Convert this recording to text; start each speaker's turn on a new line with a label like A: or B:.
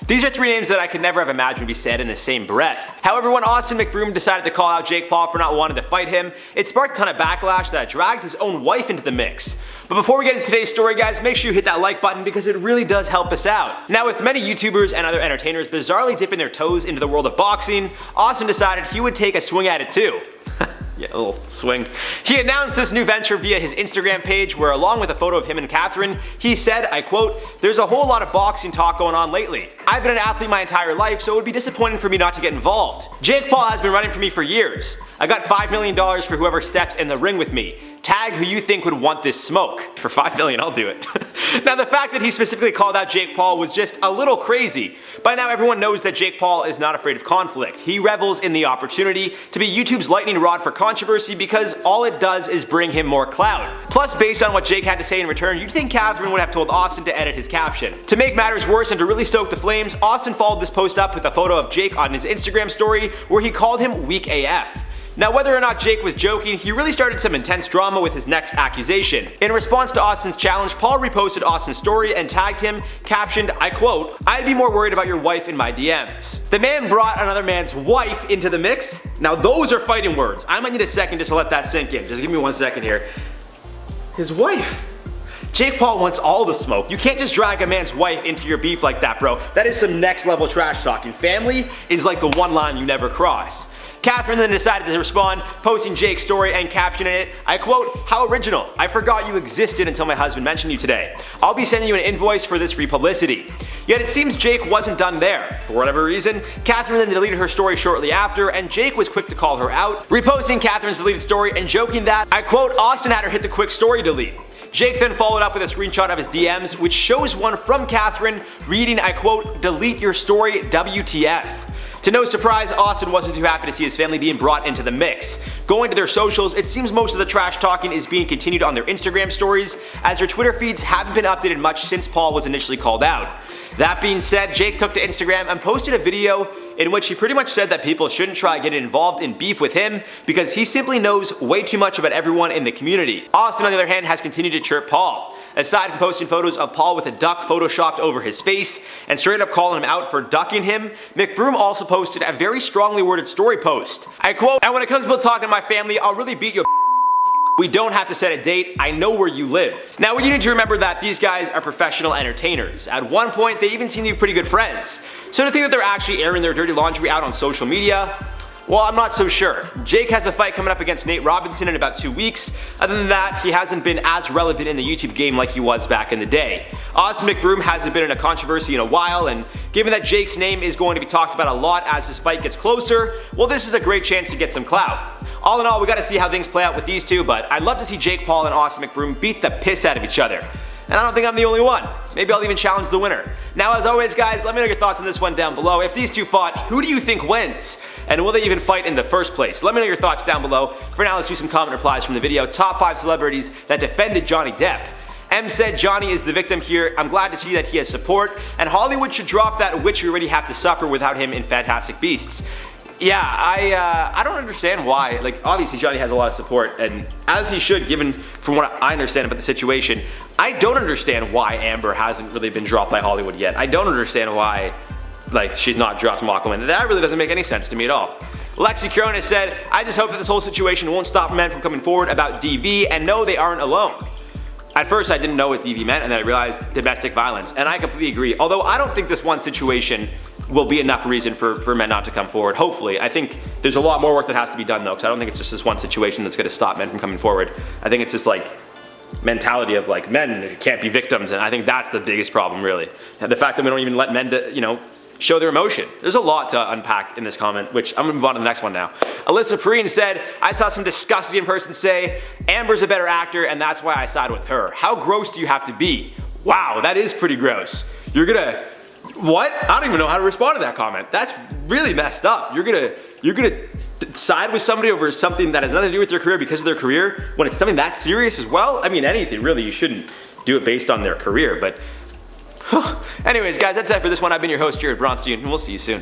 A: These are three names that I could never have imagined would be said in the same breath. However, when Austin McBroom decided to call out Jake Paul for not wanting to fight him, it sparked a ton of backlash that dragged his own wife into the mix. But before we get into today's story, guys, make sure you hit that like button because it really does help us out. Now, with many YouTubers and other entertainers bizarrely dipping their toes into the world of boxing, Austin decided he would take a swing at it too. Yeah, a little swing. He announced this new venture via his Instagram page where, along with a photo of him and Catherine, he said, I quote, "There's a whole lot of boxing talk going on lately. I've been an athlete my entire life, so it would be disappointing for me not to get involved. Jake Paul has been running for me for years. I got $5 million for whoever steps in the ring with me. Tag who you think would want this smoke. For $5 million, I'll do it." Now, the fact that he specifically called out Jake Paul was just a little crazy. By now, everyone knows that Jake Paul is not afraid of conflict. He revels in the opportunity to be YouTube's lightning rod for controversy because all it does is bring him more clout. Plus, based on what Jake had to say in return, you'd think Catherine would have told Austin to edit his caption. To make matters worse and to really stoke the flames, Austin followed this post up with a photo of Jake on his Instagram story where he called him weak AF. Now, whether or not Jake was joking, he really started some intense drama with his next accusation. In response to Austin's challenge, Paul reposted Austin's story and tagged him, captioned, I quote, "I'd be more worried about your wife in my DMs." The man brought another man's wife into the mix. Now, those are fighting words. I might need a second just to let that sink in. Just give me 1 second here. His wife. Jake Paul wants all the smoke. You can't just drag a man's wife into your beef like that, bro. That is some next level trash talking. Family is like the one line you never cross. Catherine then decided to respond, posting Jake's story and captioning it, I quote, "How original. I forgot you existed until my husband mentioned you today. I'll be sending you an invoice for this free publicity." Yet it seems Jake wasn't done there. For whatever reason, Catherine then deleted her story shortly after, and Jake was quick to call her out, reposting Catherine's deleted story and joking that, I quote, "Austin had her hit the quick story delete." Jake then followed up with a screenshot of his DMs, which shows one from Catherine reading, I quote, "Delete your story, WTF." To no surprise, Austin wasn't too happy to see his family being brought into the mix. Going to their socials, it seems most of the trash talking is being continued on their Instagram stories, as their Twitter feeds haven't been updated much since Paul was initially called out. That being said, Jake took to Instagram and posted a video in which he pretty much said that people shouldn't try getting involved in beef with him because he simply knows way too much about everyone in the community. Austin, on the other hand, has continued to chirp Paul. Aside from posting photos of Paul with a duck photoshopped over his face and straight up calling him out for ducking him, McBroom also posted a very strongly worded story post. I quote, "And when it comes to talking to my family, I'll really beat your We don't have to set a date, I know where you live." Now, you need to remember that these guys are professional entertainers. At one point, they even seem to be pretty good friends. So to think that they're actually airing their dirty laundry out on social media, well, I'm not so sure. Jake has a fight coming up against Nate Robinson in about 2 weeks. Other than that, he hasn't been as relevant in the YouTube game like he was back in the day. Austin McBroom hasn't been in a controversy in a while, and given that Jake's name is going to be talked about a lot as this fight gets closer, well, this is a great chance to get some clout. All in all, we gotta see how things play out with these two, but I'd love to see Jake Paul and Austin McBroom beat the piss out of each other. And I don't think I'm the only one. Maybe I'll even challenge the winner. Now, as always, guys, let me know your thoughts on this one down below. If these two fought, who do you think wins? And will they even fight in the first place? Let me know your thoughts down below. For now, let's do some comment replies from the video. Top 5 celebrities that defended Johnny Depp. M said Johnny is the victim here. I'm glad to see that he has support. And Hollywood should drop that witch we already have to suffer without him in Fantastic Beasts. Yeah, I don't understand why. Like, obviously Johnny has a lot of support, and as he should, given from what I understand about the situation. I don't understand why Amber hasn't really been dropped by Hollywood yet. I don't understand why, like, she's not dropped from Aquaman. That really doesn't make any sense to me at all. Lexi Corona said, I just hope that this whole situation won't stop men from coming forward about DV, and no, they aren't alone. At first I didn't know what DV meant, and then I realized domestic violence, and I completely agree. Although I don't think this one situation will be enough reason for men not to come forward. Hopefully. I think there's a lot more work that has to be done though, because I don't think it's just this one situation that's going to stop men from coming forward. I think it's this like mentality of like men can't be victims, and I think that's the biggest problem really. And the fact that we don't even let men show their emotion. There's a lot to unpack in this comment, which I'm gonna move on to the next one now. Alyssa Perrine said, I saw some disgusting person say, Amber's a better actor and that's why I side with her. How gross do you have to be? Wow, that is pretty gross. You're gonna, what? I don't even know how to respond to that comment. That's really messed up. You're gonna side with somebody over something that has nothing to do with their career because of their career when it's something that serious as well? I mean, anything really, you shouldn't do it based on their career, but anyways, guys, that's it for this one. I've been your host, Jared Bronstein, and we'll see you soon.